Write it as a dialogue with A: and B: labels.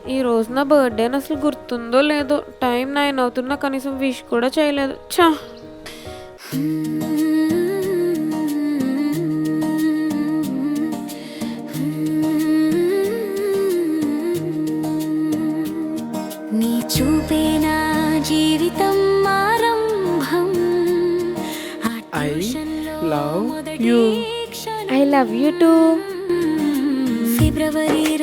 A: ఈరోజు నా బర్త్డే అని అసలు గుర్తుందో లేదో, టైం 9 అవుతున్నా కనీసం విష్ కూడా చేయలేదు. ఛా!
B: నీ చూపే నా జీవితం ఆరంభం.
C: I love you.
A: I love you two.
B: February